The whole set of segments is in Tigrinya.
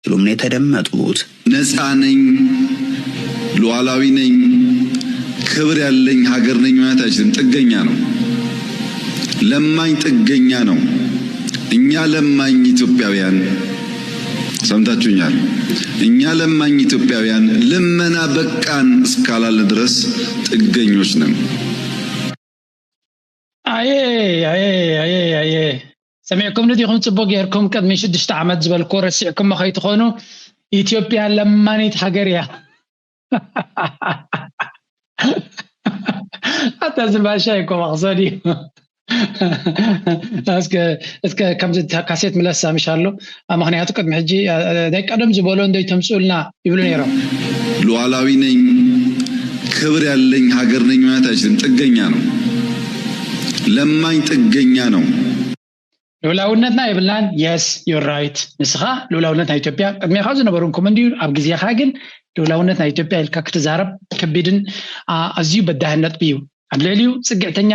ሲሉም ነው የተደመጡት። ነፃ ነኝ፣ ሉዓላዊ ነኝ፣ ክብር ያለኝ ሀገር ነኝ ማለት አይችልም። ጥገኛ ነው፣ ለማኝ ጥገኛ ነው። እኛ ለማኝ ኢትዮጵያውያን ሰምታችሁኛል። እኛ ለማኝ ኢትዮጵያውያን ልመና በቃን እስካላለ ድረስ ጥገኞች ነን። አየ سمعكم نديكم تصبوا غيركم قدمي 6 عامات زبلكو رسعكم ما خيتخونوا ኢትዮጵያ ለማኒት ሀገርያ አታዝባሻይኩም አخذني እስከ ከምዝ ካሴት መለሳ ምሻለሁ ምክንያቱ ቅድም ሕጂ ዳይ ቀደም ዝበሎ እንደይ ተምጽልና ይብሉ ነይሮም ሉዓላዊ ነኝ ክብር ያለኝ ሀገር ነኝ ማለት አይችልም። ጥገኛ ነው፣ ለማኝ ጥገኛ ነው። ሉዓላውነትና ይብላን yes you're right ንስኻ ሉዓላውነትና ኢትዮጵያ ቅድሚ ካዝ ነበርኩም እንዲሁ ኣብ ግዜኻ ግን ሉዓላውነትና ኢትዮጵያ ኢልካ ክትዛረብ ከቢድን ኣዝዩ በዳህነት ብዩ ኣብ ልዕሊኡ ጽግዕተኛ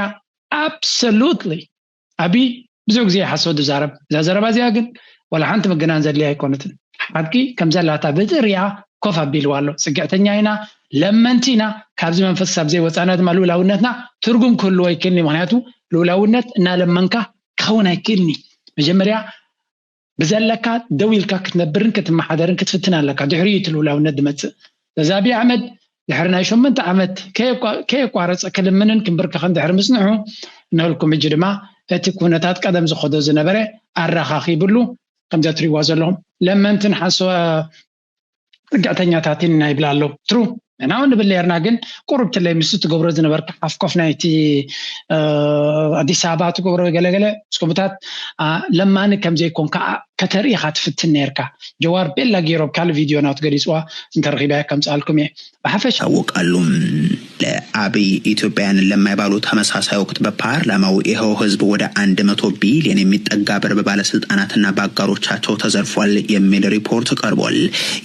absolutely ኣቢ ብዙ ግዜ ሓሶድ ዛረብ ዛረባ ዚያ ግን ወላ ሓንቲ መገናን ዘልያ ኣይኮነትን ሓቂ ከምዘላታ በጥሪያ ኮፍ ኣቢልዋሎ ጽግዕተኛ ኢና ለመንቲና ካብዚ መንፈስ ካብ ዘይ ወፃና ድማ ሉዓላውነትና ትርጉም ክህሉ ይክልኒ ምክንያቱ ሉዓላውነት እና ለመንካ كون هيكلني مجمريا بزلك دويلك كتنبرن كتمحدرن كتفتنا لك دحريت الاولى مت زابي عمد دحرنا شمنت عمد كي قارص كلمنن كنبرك خن دحر مسنحو نقولكم اجدما اتكونتات قدم زخدو زنبره ارخاخي بلو كمزا تريوازلهم لما انت حسوا رجعتنياتاتين يبلالو ترو انا نبليرنا ግን ቁርብት ላይ ምስት ገብረ ዝነበር አፍቆፍናይቲ አዲስ አበባ ተገብረ ገለገለ ስኮምታት ለማን ከምዘይ ኮንካ ከተሪኻ ትፍትን ነርካ ጀዋር ቤላ ጌሮብ ካል ቪዲዮ ናት ገሪጽዋ እንተርኺባ ከምጻልኩም በሐፈሽ አወቃሉ ለአብይ ኢትዮጵያን ለማይባሉ ተመሳሳይ ወቅት በፓርላማው ይሄው ህዝብ ወደ 100 ቢሊዮን የሚጠጋ ብር በባለስልጣናትና ባጋሮቻቸው ተዘርፏል የሚል ሪፖርት ቀርቧል።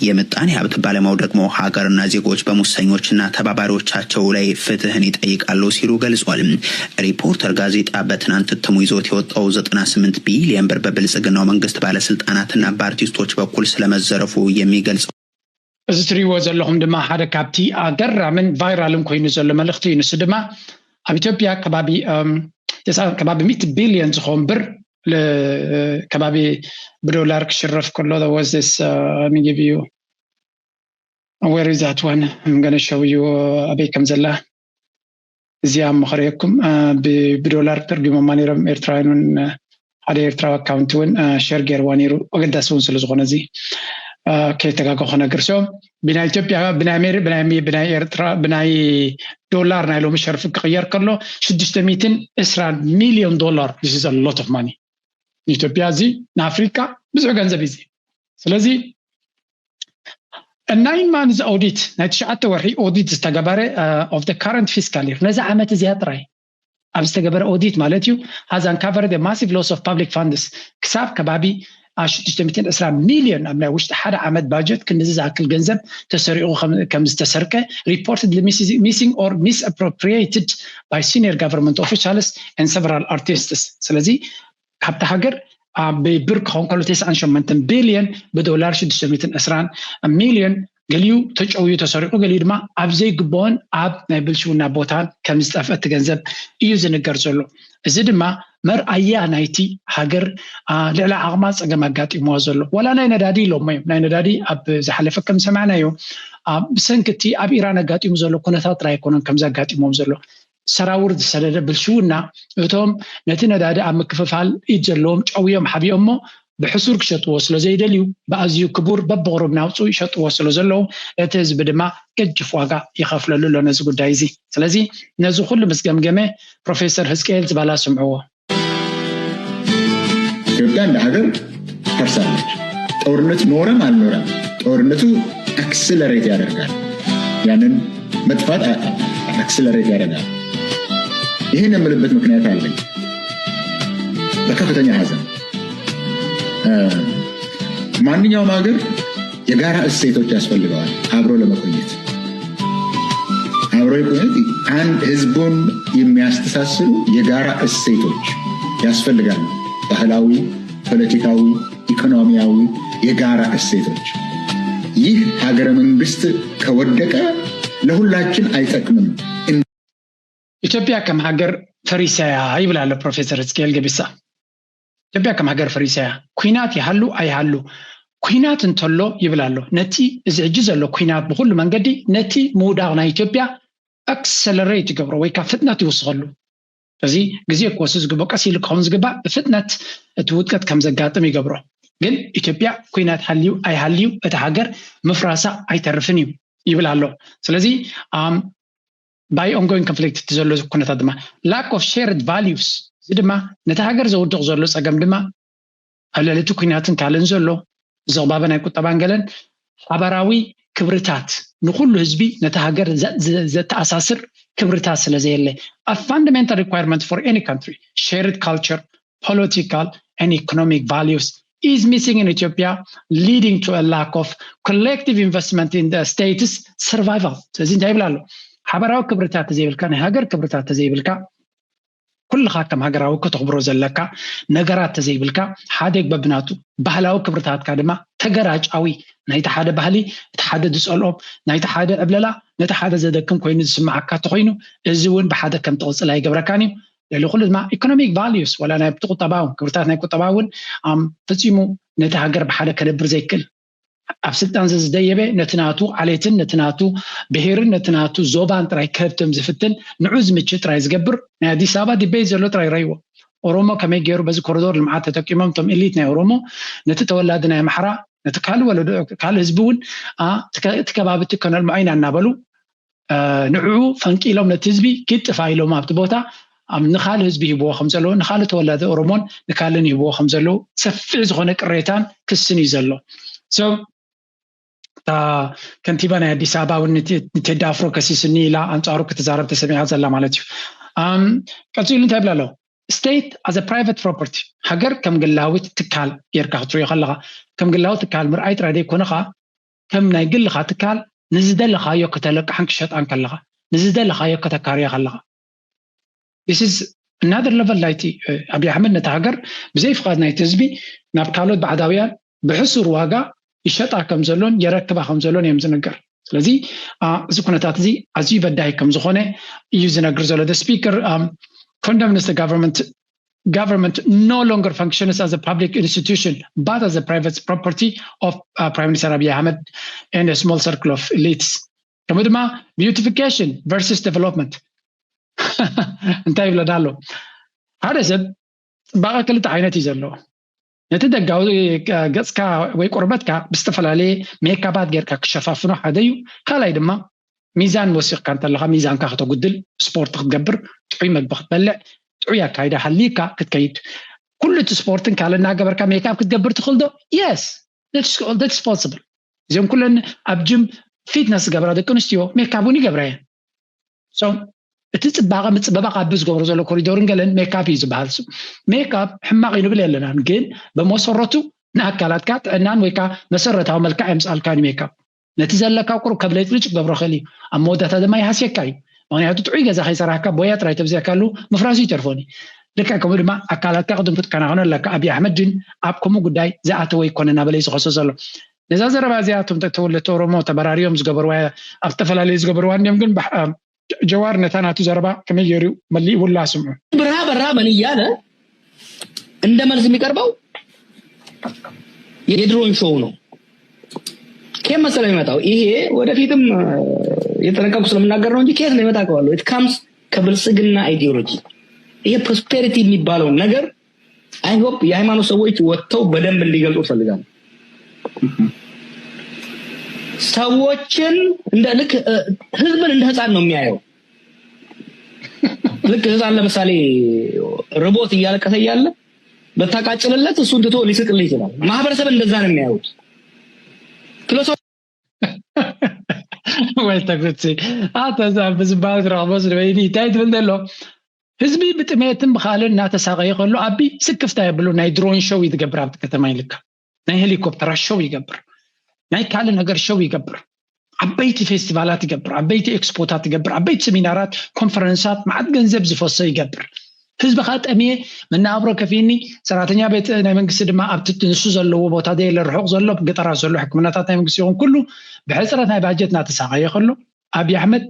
የምጣኔ ሀብት ባለሙያው ደግሞ ሀገርና ዜጎች ሙሰኞችና ተባባሪዎቻቸው ላይ ፍትህን ይጠይቃሉ ሲሉ ገልጿል። ሪፖርተር ጋዜጣ በትናንት እትሙ ይዞት የወጣው 98 ቢሊዮን ብር በብልጽግናው መንግስት ባለስልጣናትና በአርቲስቶች በኩል ስለመዘረፉ የሚገልጽ እዝትሪ ወዘለሁም ድማ ሓደ ካብቲ አገራምን ቫይራልን ኮይኑ ዘሎ መልእክቲ ንስ ድማ ኣብ ኢትዮጵያ ከባቢ 100 ቢሊዮን ዝኾን ብር ከባቢ ብዶላር ክሽረፍ ከሎ was this let me give you where is that one I'm going to show you አበይከም ዘላ እዚያ መخريكم በዶላር ተርጉሞ ማኒረም ኤርትራውያን ሓደ ኤርትራ አካውንቱን ሼር ገርዋኒሩ ወገዳሱን ስለዝኾነ እዚ ከይተጋገ ኾነ ግርሶ ብና ኢትዮጵያ ብና አሜሪካ ብና ኤርትራ ብና ዶላር ናይሎ መሸርፍ ክቅየር ከሎ 620 ሚሊዮን ዶላር this is a lot of money ኢትዮጵያ እዚ ናፍሪካ ብዙ ገንዘብ እዚ ስለዚህ a 9 months audit نتشعت وري audit استجبره of the current fiscal year نزع عمت زيادة استجبره audit مالتيو has uncovered the massive loss of public funds كساب كبابي 610 مليون أبنا وش حدا عمد budget كن نزع كل جنزب تسرقوا كم استسرقه reportedly missing or misappropriated by senior government officials and several artists سلزي حتى حجر ببرك هونكلو 9 بليون بدولار 610 مليون قاليو تجعويو تسرقو قاليو دما ابزي قبون اب نايبلشونا بوتان كمستافت تغنزب يوزن القرزولو ازي دما مر ايا نايتي حقر لعلا عغماز اقام اقاتي موازولو ولا ناي ندادي لو ميم ناي ندادي اب زحلفة كم سمعنا يو بسنكتي اب ايران اقاتي موزولو كونتات رايكونن كمزا اقاتي موزولو سراور سدد بلشونا يتوم نتينا دادا ام كففال يجلوم قويهم حبيهم بحصور كشطو وصلو زيدليو بازيو كبور ببغرب ناوصو يشطو وصلو زلو اتز بدما كجف واغا يخفللو لنز غدايزي سلازي نزو كل مسغمغمه بروفيسور حسكيل زبالا سمعو ኢትዮጵያን ሀገር ፈርሳለች ጦርነት ኖረም አልኖረም ጦርነቱ አክሰለሬት ያደርጋል ያንን መጥፋት አክሰለሬት ያደርጋል ይሄን የምልበት ምክንያት አለኝ በከፍተኛ ሀዘን ማንኛውም ሀገር የጋራ እሴቶች ያስፈልገዋል አብሮ ለመቆየት አብሮ ለመቆየት አንድ ህዝቡን የሚያስተሳስሩ የጋራ እሴቶች ያስፈልጋሉ ባህላዊ ፖለቲካዊ ኢኮኖሚያዊ የጋራ እሴቶች። ይህ ሀገረ መንግስት ከወደቀ ለሁላችን አይጠቅምም። ኢትዮጵያ ከም ሀገር ፈሪሳያ ይብላል ፕሮፌሰር ሕዝቅኤል ገቢሳ። ኢትዮጵያ ከም ሀገር ፈሪሳያ ኩናት ይሃሉ አይሃሉ ኩናት እንተሎ ይብላል ነቲ እዚ ሕጂ ዘሎ ኩናት ብኩሉ መንገዲ ነቲ ምውዳቅና ኢትዮጵያ አክሰለሬት ይገብሮ ወይ ካ ፍጥነት ይወስኸሉ እዚ ግዜ ኮስ ዝግቦ ቀሲል ከውን ዝግባ በፍጥነት እትውጥቀት ከም ዘጋጥም ይገብሮ ግን ኢትዮጵያ ኩናት ሃልዩ አይሃልዩ እቲ ሀገር መፍራሳ አይተርፍን ይብላል ስለዚ by ongoing conflict ተዘሎ ኩነታት ድማ lack of shared values ድማ ነቲ ሀገር ዘውድቕ ዘሎ ጸገም ድማ አለለቱ ኩናትን ካለን ዘሎ ዘባበና ቁጠባን ገለን ሓበራዊ ክብርታት ንኩሉ ህዝቢ ነቲ ሀገር ዘተኣሳስር ክብርታት ስለዘየለ a fundamental requirement for any country shared culture political and economic values is missing in Ethiopia leading to a lack of collective investment in the state's survival ስለዚህ እንታይ ይብላሉ ሓበራዊ ክብርታት ዘይብልካ ናይ ሀገር ክብርታት ዘይብልካ ኩልኻ ከም ሀገራዊ ከተኽብሮ ዘለካ ነገራት ዘይብልካ ሓደ በብናቱ ባህላዊ ክብርታትካ ድማ ተገራጫዊ ናይቲ ሓደ ባህሊ እቲ ሓደ ዝጸልኦም ናይቲ ሓደ ዕብለላ ነቲ ሓደ ዘደክም ኮይኑ ዝስማዓካ ተኾይኑ እዚ እውን ብሓደ ከም ተቕፅላ ይገብረካን እዩ ለለኹሉ ድማ ኢኮኖሚክ ቫልዩስ ወላ ናይ ቁጠባው ክብርታት ናይ ቁጠባውን ፍጺሙ ነቲ ሀገር ብሓደ ከነብር ዘይክል ኣብ ስልጣን ዝደየበ ነትናቱ ዓሌትን ነትናቱ ብሄርን ነትናቱ ዞባን ጥራይ ከብተም ዝፍትን ንዑዝ ምች ጥራይ ዝገብር ናይ አዲስ አበባ ዲቤት ዘሎ ጥራይ ረይዎ ኦሮሞ ከመይ ገይሩ በዚ ኮሪዶር ልምዓት ተጠቂሞም ቶም ኤሊት ናይ ኦሮሞ ነቲ ተወላዲ ናይ ማሕራ ነቲ ካል ህዝቡን ተከባብቲ ከነልምዑ ኢና እናበሉ ንዑ ፈንቂሎም ነቲ ህዝቢ ግጥፋ ኢሎም ኣብቲ ቦታ ንኻል ህዝቢ ይብዎ ከም ዘሎ ንኻል ተወላዲ ኦሮሞን ንካልን ይብዎ ከም ዘሎ ሰፊሕ ዝኾነ ቅሬታን ክስን እዩ ዘሎ so ከንቲባ ናይ አዲስ አበባ ቴዲ አፍሮ ከሲስኒ ኢላ አንጻሩ ከተዛረብ ተሰሚዓ ዘላ ማለት እዩ ቀጽሉ እንታይ ብላሎ state as a private property ሀገር ከም ግላዊት ትካል ጌርካ ክትሪኦ ከለኻ ከም ግላዊ ትካል ምርኣይ ጥራይ ዘይኮነኻ ከም ናይ ግልኻ ትካል ንዝደለኻዮ ከተለቅሕን ክሸጣን ከለኻ ንዝደለኻዮ ከተካርዮ ከለኻ this is another level ላይቲ አብይ አሕመድ ነቲ ሀገር ብዘይ ፍቃድ ናይቲ ህዝቢ ናብ ካልኦት ባዕዳውያን ብሕሱር ዋጋ ይሸጣ ከም ዘሎን የረክባ ከም ዘሎን እዮም ዝነገር ስለዚ እዚ ኩነታት እዚ ኣዝዩ በዳይ ከም ዝኾነ እዩ ዝነገር ዘሎ the speaker condemns the government no longer functions as a public institution but as a private property of Prime Minister Abiy Ahmed and a small circle of elites ከመ ድማ beautification versus development እንታይ ይብለናሎ ሓደ ሰብ ጽባቐ ክልተ ዓይነት እዩ ዘለዎ ነቲ ደጋዊ ገጽካ ወይ ቆርበትካ ብዝተፈላለየ ሜካባት ጌርካ ክሸፋፍኖ ሓደ እዩ ካልኣይ ድማ ሚዛን ወሲኽካ እንተለኻ ሚዛንካ ከተጉድል ስፖርት ክትገብር ጥዑይ መግቢ ክትበልዕ ጥዑይ ኣካይዳ ሃሊካ ክትከይድ ኩሉ እቲ ስፖርትን ካልእ እናገበርካ ሜካፕ ክትገብር ትኽእል ዶ yes that's possible እዚኦም ኩለን ኣብ ጅም ፊትነስ ዝገብራ ደቂ ኣንስትዮ ሜካፕ እውን ይገብራ እየን so እቲ ጽባቐ ምጽበባቕ ኣብ ዝገብሮ ዘሎ ኮሪዶርን ገለን ሜካፕ እዩ ዝበሃል ሜካፕ ሕማቕ ይንብል የለና ግን በመሰረቱ ንኣካላትካ ጥዕናን ወይ ከዓ መሰረታዊ መልክዕ የምጽኣልካ ሜካፕ ነቲ ዘለካ ቁሩብ ከብለጭልጭ ክገብሮ ኽእል እዩ ኣብ መወዳእታ ድማ ይሃስየካ እዩ ምክንያቱ ጥዑይ ገዛ ከይሰራሕካ ቦያ ጥራይ ተብዚያካሉ ምፍራሱ ይተርፎኒ ልክዕ ከምኡ ድማ ኣካላትካ ቅድም ክትከናኸኖ ኣለካ ኣብይ ኣሕመድን ኣብ ከምኡ ጉዳይ ዝኣተወ ይኮነ እናበለ ዝኸሶ ዘሎ ነዛ ዘረባ እዚኣቶም ተወለድቲ ኦሮሞ ተበራሪዮም ዝገበርዋ ኣብ ዝተፈላለዩ ዝገበርዋ እንዲኦም ግን ጀዋር ነታናቱ ዘረባ ከመይ ገይሩ መልይ ሁላ ስምዑ በራ ምን እያለ እንደ መልስ የሚቀርበው የድሮን ሾው ነው ከየት መሰለህ የሚመጣው ይሄ ወደፊትም የተረቀቁ ስለምናገር ነው እንጂ ከየት ነው የሚመጣው አለው it comes ከብልጽግና አይዲዮሎጂ ይሄ ፕሮስፔሪቲ የሚባለው ነገር I hope የሃይማኖት ሰዎች ወጥተው በደንብ እንዲገልጹ ፈልጋለሁ ሰዎችን እንደ ልክ ህዝብን እንደ ህፃን ነው የሚያየው ልክ ህፃን ለምሳሌ ሮቦት እያለቀሰ እያለ በታቃጭልለት እሱን ትቶ ሊስቅልህ ይችላል ማህበረሰብ እንደዛ ነው የሚያዩት ወይ ተግብጽ አታዛ በዝባል ራቦስ ለይዲ ታይት ወንደሎ ህዝቢ ብጥሜትን በኻልና ተሳቀይ ከሎ አቢ ስክፍታ ይብሉ ናይ ድሮን ሾው ይትገብር ኣብ ከተማ ይልካ ናይ ሄሊኮፕተር ሾው ይገብር ናይ ካለ ነገር ሾው ይገብር አበይቲ ፌስቲቫላት ይገብር አበይቲ ኤክስፖታት ይገብር አበይቲ ሴሚናራት ኮንፈረንሳት ማዕድ ገንዘብ ዝፈሰ ይገብር ህዝብ ካጠምየ መናብሮ ከፊኒ ሰራተኛ ቤት ናይ መንግስቲ ድማ ኣብቲ ንሱ ዘለዎ ቦታ ደይ ለርሑቕ ዘሎ ገጠራት ዘሎ ሕክምናታት ናይ መንግስቲ ይኹን ኩሉ ብሕፅረት ናይ ባጀት እናተሳቀየ ከሎ ኣብይ ኣሕመድ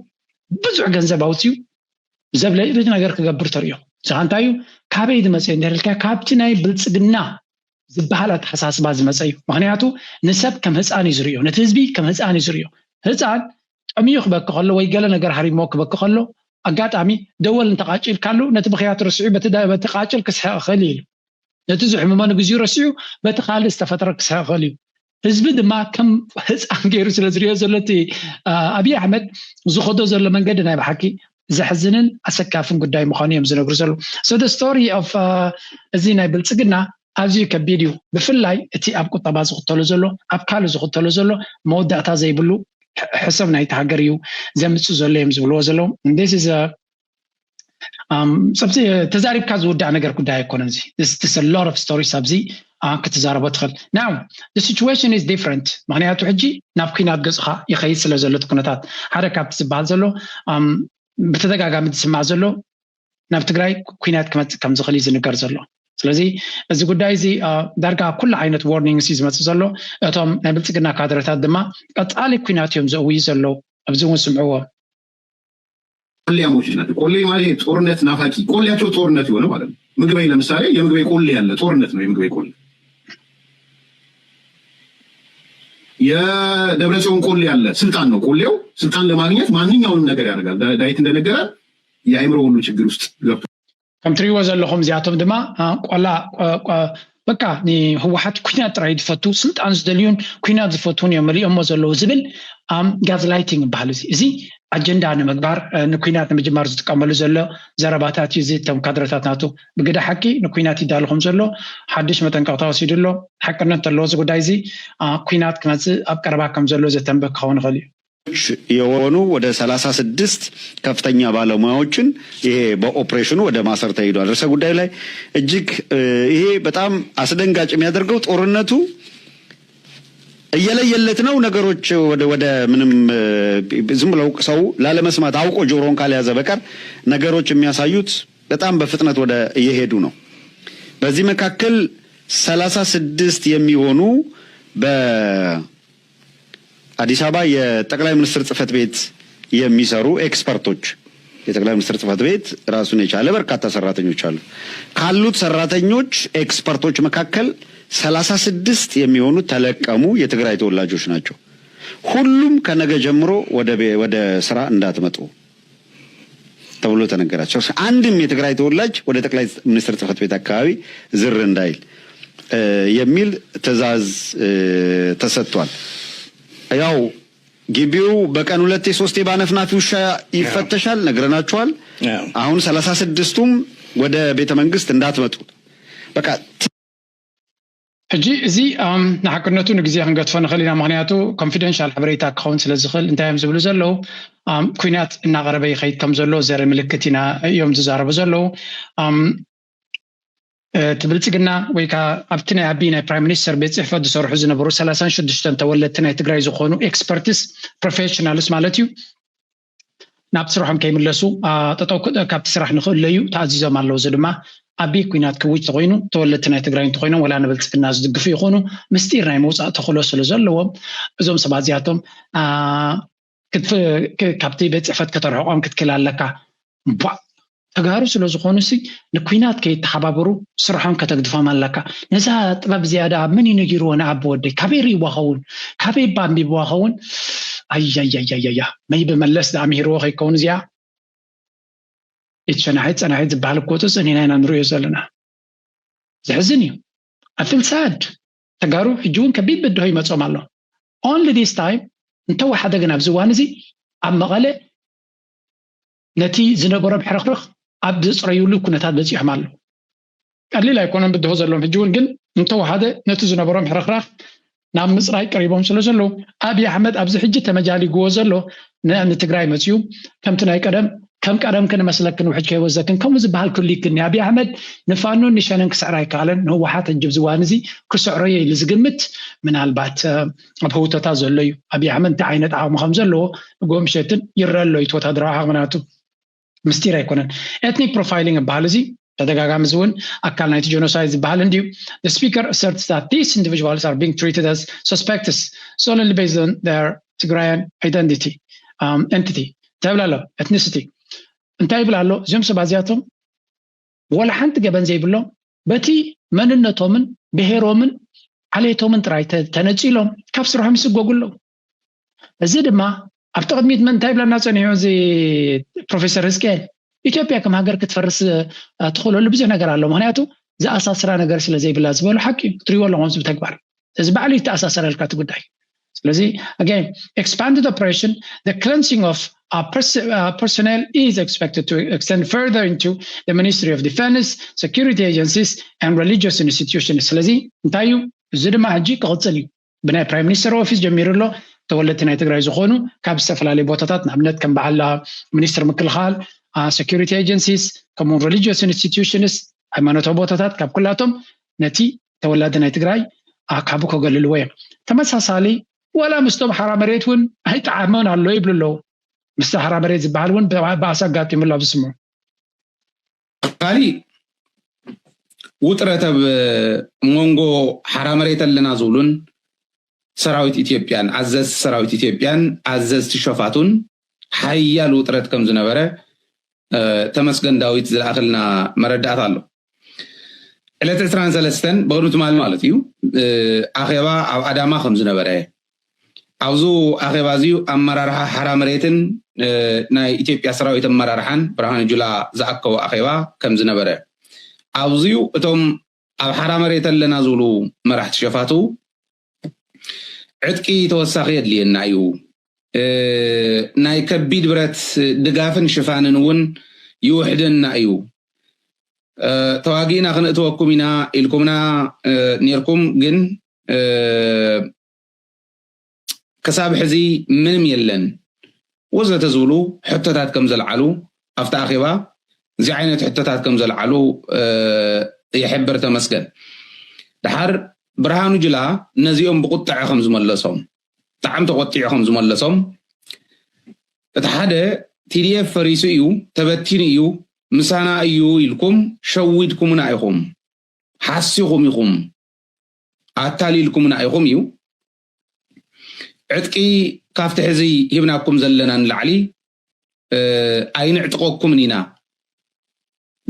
ብዙሕ ገንዘብ ኣውፅዩ ዘብለጭ ነገር ክገብር ተርእዮ ዛንታዩ ካበይ ዝመፀ እንደልካ ካብቲ ናይ ብልጽግና ዝበሃል ኣተሓሳስባ ዝመፀ እዩ ምክንያቱ ንሰብ ከም ህፃን እዩ ዝርእዮ ነቲ ህዝቢ ከም ህፃን እዩ ዝርእዮ ህፃን ጠምዩ ክበክ ከሎ ወይ ገለ ነገር ሃሪሞ ክበክ ከሎ ኣጋጣሚ ደወል እንተቃጭል ካሉ ነቲ ብኽያት ረስዑ በቲ ቃጭል ክስሕቕ ክእል እዩ ነቲ ዝሕምመኑ ግዜኡ ረስዑ በቲ ካልእ ዝተፈጠረ ክስሕቕ ክእል እዩ ህዝቢ ድማ ከም ህፃን ገይሩ ስለ ዝርእዮ ዘሎ እቲ ኣብይ ኣሕመድ ዝኸዶ ዘሎ መንገዲ ናይ ባሓቂ ዘሕዝንን ኣሰካፍን ጉዳይ ምዃኑ እዮም ዝነግሩ ዘሎ so the story of እዚ ናይ ብልጽግና ኣዝዩ ከቢድ እዩ ብፍላይ እቲ ኣብ ቁጠባ ዝኽተሎ ዘሎ ኣብ ካልእ ዝኽተሎ ዘሎ መወዳእታ ዘይብሉ حسب نايت هاجريو زي ما تسوزل لهم زبلوا زلهم this is a سبزي تزارب كذا ودع نجار كده يكون زي this a lot of stories سبزي كتزارب أدخل now the situation is different معناته حجي نابكينات جزخة يخيس لزلت كنتات حركة بتسبال زلو بتدقق عم تسمع زلو نابتقراي كينات كم زخلي زنقر زلو ስለዚህ እዚ ጉዳይ እዚ ዳርጋ ኩሉ ዓይነት ዋርኒንግስ ይዝመጽ ዘሎ እቶም ናይ ብልጽግና ካድረታት ድማ ቀጣሊ ኩናት እዮም ዘውይ ዘሎ ኣብዚ ወስምዕዎ ቆሌያሞች ናቸው ቆሌ ማለት ጦርነት ናፋቂ ቆሌያቸው ጦርነት ይሆነ ማለት ነው ምግበይ ለምሳሌ የምግበይ ቆሌ ያለ ጦርነት ነው የምግበይ ቆሌ የደብረጽዮን ቆሌ ያለ ስልጣን ነው ቆሌው ስልጣን ለማግኘት ማንኛውንም ነገር ያደርጋል ዳዊት እንደነገረ የአይምሮ ሁሉ ችግር ውስጥ ገብቶ كم تريوا زلهم زياتهم دما قلا بقى ني هو حد كينات رايد فتو سلطان زدليون كينات زفتون يمري أم زلوا زبل غاز لايتنج بحالزي زي أجندة نمقبار نكينات نمجمار زتكملوا زلوا زرباتات يزيد تم كادرات ناتو بقدر حكي نكينات يدالهم زلوا حدش متن قطعوا سيدلوا حكرنا تلوز قدايزي كينات كنات أبكر كم زلوا زتم بكون غلي የሆኑ ወደ 36 ከፍተኛ ባለሙያዎችን ይሄ በኦፕሬሽኑ ወደ ማሰር ተይዷል ርዕሰ ጉዳይ ላይ እጅግ ይሄ በጣም አስደንጋጭ የሚያደርገው ጦርነቱ እየለየለት ነው ነገሮች ወደ ምንም ዝም ብለው ሰው ላለመስማት አውቆ ጆሮን ካልያዘ በቀር ነገሮች የሚያሳዩት በጣም በፍጥነት ወደ እየሄዱ ነው በዚህ መካከል 36 የሚሆኑ አዲስ አበባ የጠቅላይ ሚኒስትር ጽፈት ቤት የሚሰሩ ኤክስፐርቶች የጠቅላይ ሚኒስትር ጽፈት ቤት ራሱን የቻለ በርካታ ሰራተኞች አሉ ካሉት ሰራተኞች ኤክስፐርቶች መካከል 36 የሚሆኑ ተለቀሙ የትግራይ ተወላጆች ናቸው ሁሉም ከነገ ጀምሮ ወደ ስራ እንዳትመጡ ተብሎ ተነገራቸው አንድም የትግራይ ተወላጅ ወደ ጠቅላይ ሚኒስትር ጽፈት ቤት አካባቢ ዝር እንዳይል የሚል ትዕዛዝ ተሰጥቷል ያው ግቢው በቀን 2-3 ባነፍናፊ ውሻ ይፈተሻል ነግረናቸዋል አሁን 36ቱም ወደ ቤተ መንግስት እንዳትመጡ በቃ እጂ እዚ ንሓቅነቱ ንግዜ ክንገጥፎ ንኽእልና ምክንያቱ ኮንፊደንሻል ሓበሬታ ክኸውን ስለ ዝኽእል እንታይ እዮም ዝብሉ ዘለው ኩናት እናቐረበ ይኸይድ ከም ዘሎ ዘርኢ ምልክት ኢና እዮም ዝዛረቡ ዘለው تبلتقنا ويكا أبتنا عبينا برايم مينستر بيت إحفاد صرح زنبرو 36 تولدتنا تقرأي زخونو إكسبرتيس بروفيشنالس مالتيو نابتسرحهم كيملسو تطوك كابتسرح نخل ليو تعزيزا مالو زدما أبي كوينات كويت تغينو تولدتنا تقرأي تغينو ولا نبلتقنا زدق في يخونو مستيرنا يموز تخلص لزلو زوم سبازياتهم كابتي بيت إحفاد كترحقهم كتكلال لك تجارب سلوزخونو سي نكوينات كي تحبابرو سرحان كتقدفا مالكا نزا طباب زيادة مني نجيرون عبودي كبيري واخون كبير بامبي واخون أي ما يبملس دا أميرو خيكون زيا أنا عيد بحالك كوتس أني ناينا نروي زلنا زحزني أفل ساد تجارب حجون كبير بده هي متصوم الله only this time انتو حدا جناب زوانزي أما غالي نتي زنبرة بحرخرخ عبد صريولو كنتات بزي حمالو قال لي لا يكون بده زلهم حجون قل انتو هذا نتي زنبرة بحرخرخ نعم مصراي قريبهم سلو أبي أحمد أبز حجة مجالي جوزلو نعم تقرأي مسيو كم تناي كم قدم كنا مثلا كانوا حج كيوزكن كم زبال كل كني أبي أحمد نفانو نشانن كسعراي كالن هو حتى نجيب زوانزي كسعريه اللي زقمت من البات أبهو تتازلو أبي أحمد تعينت عام خمسلو قوم شتن يرلو يتوتدراها مناتو مستير يكونن ethnic profiling بحالزي ተደጋጋሚ ዝውን አካል ናይቲ ጄኖሳይድ ዝበሃል እንዲሁ the speaker asserts that these individuals are being treated as suspects solely based on their Tigrayan identity entity ተብላሎ ethnicity እንታይ ይብላሎ እዚኦም ሰባት እዚኣቶም ወላ ሓንቲ ገበን ዘይብሎ በቲ መንነቶምን ብሄሮምን ዓለይቶምን ጥራይ ተነፂሎም ካብ ስርሖም ይስጎጉሎ እዚ ድማ ኣብ ተቐድሚት ምን እንታይ ብለና ፀኒሑ እዚ ፕሮፌሰር ህዝቅኤል ኢትዮጵያ ከም ሃገር ክትፈርስ ትኽእለሉ ብዙሕ ነገር ኣሎ ምክንያቱ ዝኣሳስራ ነገር ስለ ዘይብላ ዝበሉ ሓቂ ትሪእዎ ኣለኹም ብተግባር እዚ ባዕሉ ይተኣሳሰረልካ እቲ ጉዳይ ስለዚ again expanded operation the cleansing of personnel is expected to extend further into the Ministry of Defense, security agencies and religious institutions ስለዚ እንታዩ እዚ ድማ ሕጂ ክቕፅል እዩ ብናይ ፕራይም ሚኒስተር ኦፊስ ጀሚሩሎ ተወለድቲ ናይ ትግራይ ዝኾኑ ካብ ዝተፈላለዩ ቦታታት ንኣብነት ከም በዓል ሚኒስትር ምክልኻል security agencies ከምኡ religious institutions ሃይማኖታዊ ቦታታት ካብ ኩላቶም ነቲ ተወላዲ ናይ ትግራይ ኣካቡ ከገልልዎ እዮም ተመሳሳሊ ወላ ምስቶም ሓራ መሬት እውን ኣይጣዓመን ኣሎ ይብልሎ ምስ ሓራ መሬት ዝበሃል እውን ብኣሳጋጢሙላ ብስሙ ካሊ ውጥረት ኣብ ሞንጎ ሓራ መሬት ኣለና ዝብሉን ሰራዊት ኢትዮጵያን ኣዘዝ ሰራዊት ኢትዮጵያን ኣዘዝ ትሸፋቱን ሓያል ውጥረት ከም ዝነበረ ተመስገን ዳዊት ዝላእኽልና መረዳእታ ኣሎ ዕለት 23 በቅድሚት ማለት እዩ ኣኼባ ኣብ ኣዳማ ከም ዝነበረ ኣብዙ ኣኼባ እዚኡ ኣመራርሓ ሓራ መሬትን ናይ ኢትዮጵያ ሰራዊት ኣመራርሓን ብርሃኑ ጁላ ዝኣከቡ ኣኼባ ከም ዝነበረ ኣብዚኡ እቶም ኣብ ሓራ መሬት ኣለና ዝብሉ መራሕቲ ሸፋቱ ዕጥቂ ተወሳኺ የድልየና እዩ ናይ ከቢድ ብረት ድጋፍን ሽፋንን እውን ይውሕደና እዩ ተዋጊና ክንእትወኩም ኢና ኢልኩምና ነርኩም ግን ከሳብ ሕዚ ምንም የለን ወዘተ ዝብሉ ሕቶታት ከም ዘለዓሉ ኣብታ ኣኼባ እዚ ዓይነት ሕቶታት ከም ዘለዓሉ ይሕብር ተመስገን ድሓር ብርሃኑ ጁላ ነዚኦም ብቁጥዕ ከም ዝመለሶም ጣዕም ተቆጢዑ ከም ዝመለሶም እቲ ሓደ TDF ፈሪሱ እዩ ተበቲኑ እዩ ምሳና እዩ ኢልኩም ሸዊድኩምና ኢኹም ሓሲኹም ኢኹም ኣታሊልኩምና ኢኹም እዩ ዕጥቂ ካብቲ ሕዚ ሂብናኩም ዘለና ንላዕሊ ኣይንዕጥቆኩምን ኢና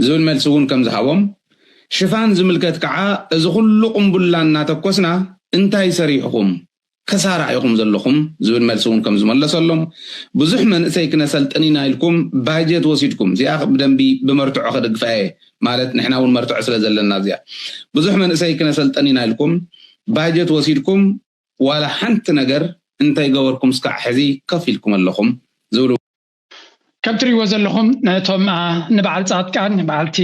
ዝብል መልሲ እውን ከም ዝሃቦም ሽፋን ዝምልከት ከዓ እዚ ኩሉ ቁምቡላ እናተኮስና እንታይ ሰሪሕኩም ከሳራ ኢኹም ዘለኹም ዝብል መልሲ እውን ከም ዝመለሰሎም ብዙሕ መንእሰይ ክነሰልጥን ኢና ኢልኩም ባጀት ወሲድኩም እዚኣ ብደንቢ ብመርትዖ ክድግፋ ማለት ንሕና እውን መርትዖ ስለ ዘለና እዚኣ ብዙሕ መንእሰይ ክነሰልጥን ኢና ኢልኩም ባጀት ወሲድኩም ዋላ ሓንቲ ነገር እንታይ ገበርኩም እስካዕ ሕዚ ከፍ ኢልኩም ኣለኹም ዝብሉ ከም ትሪእዎ ዘለኹም ነቶም ንበዓል ጻድቃን በዓልቲ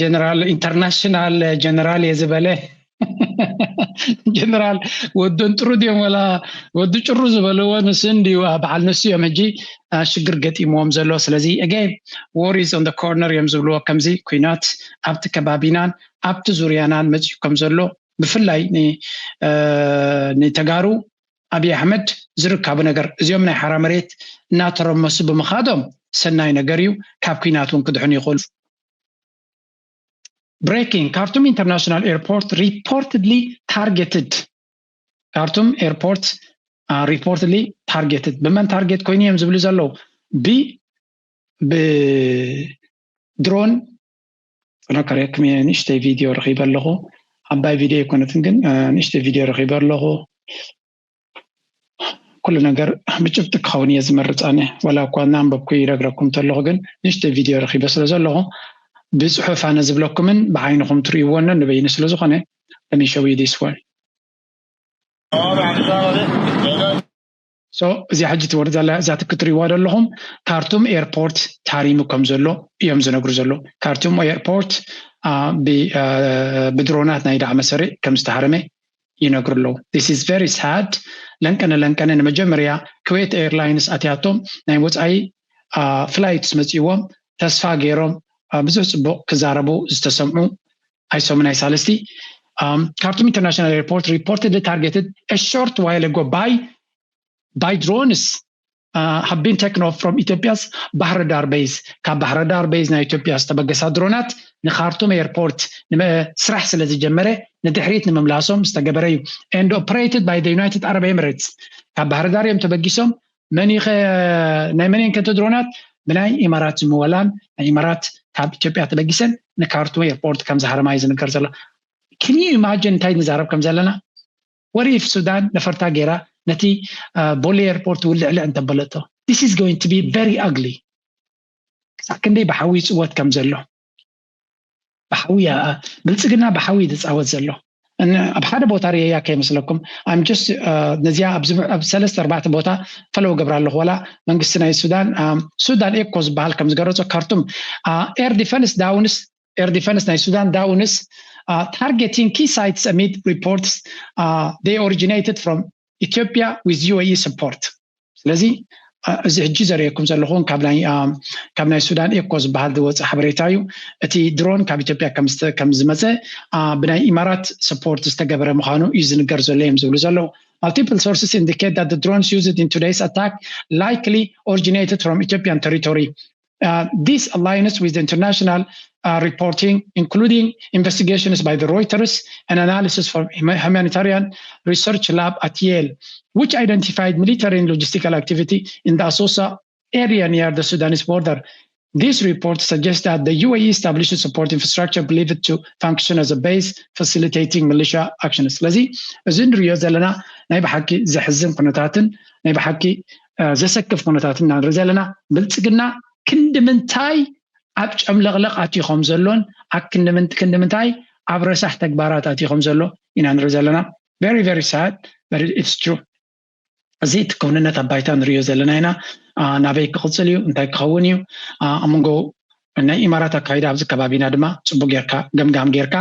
ጀነራል ኢንተርናሽናል ጀነራል የዝበለ ጀነራል ወዶን ጥሩ ድዮም ወላ ወዱ ጭሩ ዝበለዎ ንስ እንዲዩ በዓል ንሱ እዮም ሕጂ ሽግር ገጢሞዎም ዘሎ ስለዚ again war is on the corner እዮም ዝብልዎ ከምዚ ኩናት ኣብቲ ከባቢናን ኣብቲ ዙርያናን መፅኡ ከም ዘሎ ብፍላይ ንተጋሩ አብይ አሕመድ ዝርካቡ ነገር እዚኦም ናይ ሓራ መሬት እናተረመሱ ብምኻዶም ሰናይ ነገር እዩ ካብ ኩናቱን ክድሕኑ ይኽእሉ Breaking, Khartoum International Airport reportedly targeted. Khartoum Airport reportedly targeted. بمن target كوينيهم زبلو زلو بدرون أنا كريك مي نشتى فيديو رخيبر له عباي فيديو كنا تنقل نشتى فيديو رخيبر له كل نجار بجبتك خوني زمرت أنا ولا كنا عم ببكي رجلكم تلوغن نشتى فيديو رخيبر سلزله بصحف أنا زبلكم بعينكم تريونا نبين سلزخانة. Let me show you this one. So زي حاجة ورد على ذات كتري وارد لهم كارتوم إيربورت تاريمو كمزلو يوم زنقر زلو كارتوم إيربورت بدرونات نايدا عمسري كمستحرمي ينقر له. This is very sad. لأن مجمريا كويت إيرلاينز أتياتهم نايموت أي flights متيوم تسفا غيرهم بزوج بق كزاربو استسمعوا أي سومن أي سالستي. Khartoum International Airport reportedly targeted a short while ago by drones have been taken off from Ethiopia's Bahar Dar base. Bahar Dar base na Ethiopia stabagasa dronat ni Khartoum airport ni srah ስለዚ ጀመረ ንድሕሪት ንምምላሶም ዝተገበረ እዩ and operated by the United Arab Emirates. Bahar Dar እዮም ተበጊሶም ናይ መን ከተ ድሮናት ብናይ ኢማራት ዝመወላን ናይ ኢማራት ካብ ኢትዮጵያ ተበጊሰን ንካርቱም ኤርፖርት ከም ዝሃረማይ ዝንገር ዘሎ can you imagine እንታይ ንዛረብ ከም ዘለና what if Sudan ነፈርታ ጌራ ነቲ ቦሌ ኤርፖርት ውልዕልዕ እንተበለጦ this is going to be very ugly ሳክንዴ በሐዊ ጽወት ከም ዘሎ በሐዊ ብልጽግና በሐዊ ዝጻወት ዘሎ ان ابحد ቦታ ሪያ ከይመስለኩም I'm just ነዚያ ኣብ 3-4 ቦታ ፈለው ገብራለሁ ወላ መንግስት ናይ ሱዳን ኤኮዝ ባህል ከም ዝገረጾ ካርቱም air defense ናይ ሱዳን ዳውንስ targeting key sites amid reports they originated from Ethiopia with UAE support ስለዚህ እዚ ሕጂ ዘሪኩም ዘለኹን ካብ ናይ ሱዳን ኤኮዝ ባህል ዝወጽ ሓበሬታዩ እቲ ድሮን ካብ ኢትዮጵያ ከም ዝመጸ ብናይ ኢማራት ሰፖርት ዝተገበረ ምዃኑ እዩ ዝንገር ዘሎ እዮም ዝብሉ ዘለዉ Multiple sources indicate that the drones used in today's attack likely originated from Ethiopian territory. This aligns with the international reporting, including investigations by the Reuters and analysis from humanitarian research lab at Yale, which identified military and logistical activity in the Asosa area near the Sudanese border. This report suggests that the UAE established support infrastructure believed to function as a base facilitating militia actions. ስለዚ እዚ ንሪኦ ዘለና ናይ ብሓቂ ዘሕዝን ኩነታትን ናይ ብሓቂ ዘሰክፍ ኩነታትን ንርኢ ዘለና ብልጽግና ክንድምንታይ ኣብ ጨምለቕለቕ ኣትይኾም ዘሎን ክንድምንታይ ኣብ ረሳሕ ተግባራት ኣትይኾም ዘሎ ኢና ንርኢ ዘለና very very sad but it's true እዚ ትከውንነት ኣባይታ ንሪኦ ዘለና ኢና ናበይ ክቕፅል እዩ እንታይ ክኸውን እዩ ኣመንጎ ናይ ኢማራት ኣካይዳ ኣብዚ ከባቢና ድማ ጽቡቕ ጌርካ ገምጋም ጌርካ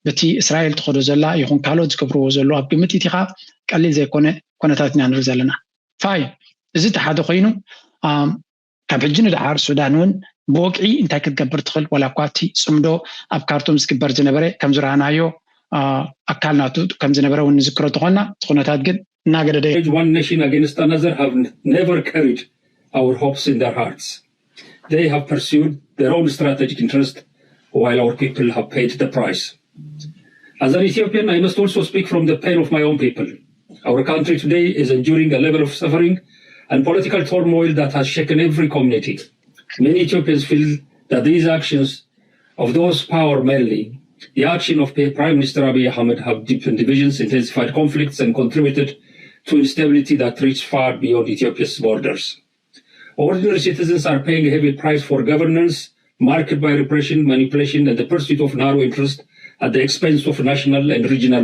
በቲ እስራኤል ትኸዶ ዘላ ይኹን ካልኦት ዝገብርዎ ዘሎ ኣብ ግምት ኢኻ ቀሊል ዘይኮነ ኩነታት ኢና ንርኢ ዘለና ፋይ እዚ ተሓደ ኮይኑ ካብ ሕጂ ንድሓር ሱዳን እውን ብወቅዒ እንታይ ክትገብር ትኽእል ወላ እኳ እቲ ጽምዶ ኣብ ካርቱም ዝግበር ዝነበረ ከም ዝረኣናዮ ኣካል ናቱ ከም ዝነበረ እውን ንዝክሮ ተኾና እቲ ኩነታት ግን እናገደደ one nation against another have never carried our hopes in their hearts. They have pursued their own strategic interest while our people have paid the price. As an Ethiopian, I must also speak from the pain of my own people. Our country today is enduring a level of suffering and political turmoil that has shaken every community. Many Ethiopians feel that these actions of those power mainly, the action of Prime Minister Abiy Ahmed, have deepened divisions, intensified conflicts, and contributed to instability that reach far beyond Ethiopia's borders. Ordinary citizens are paying a heavy price for governance marked by repression, manipulation, and the pursuit of narrow interest at the expense of national and regional.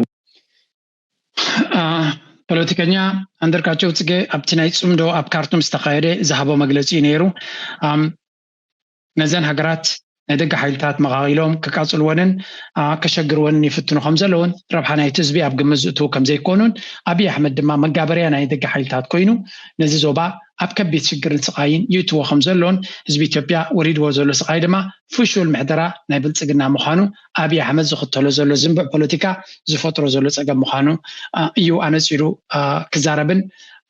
ፖለቲከኛ አንደርጋቸው ጽጌ ኣብቲ ናይ ጽምዶ ኣብ ካርቱም ዝተኻየደ ዝሃቦ መግለጺ ነይሩ ነዘን ሃገራት ናይ ደገ ሓይልታት መቃቂሎም ክቃጽልወንን ከሸግርወንን ይፍትኑ ከም ዘለውን ረብሓ ናይቲ ህዝቢ ኣብ ግምት ዝእትዉ ከም ዘይኮኑን አብይ አሕመድ ድማ መጋበርያ ናይ ደገ ሓይልታት ኮይኑ ነዚ ዞባ ኣብ ከቢድ ሽግርን ስቃይን ይእትዎ ከም ዘለውን ህዝቢ ኢትዮጵያ ወሪድዎ ዘሎ ስቃይ ድማ ፍሹል ምሕደራ ናይ ብልጽግና ምዃኑ አብይ አሕመድ ዝኽተሎ ዘሎ ዝንብዕ ፖለቲካ ዝፈጥሮ ዘሎ ፀገም ምዃኑ እዩ ኣነፂሩ ክዛረብን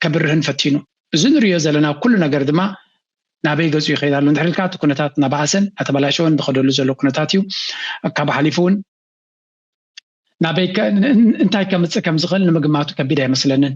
ከብርህን ፈቲኑ እዚ ንሪኦ ዘለና ኩሉ ነገር ድማ ናበይ ገጹ ይኸይዳሉ እንድሕሪልካ እቲ ኩነታት ናባእሰን ኣተበላሸወን ዝኸደሉ ዘሎ ኩነታት እዩ ካብ ሓሊፉ እውን ናበይ እንታይ ከምፅእ ከም ዝኽእል ንምግማቱ ከቢድ ኣይመስለንን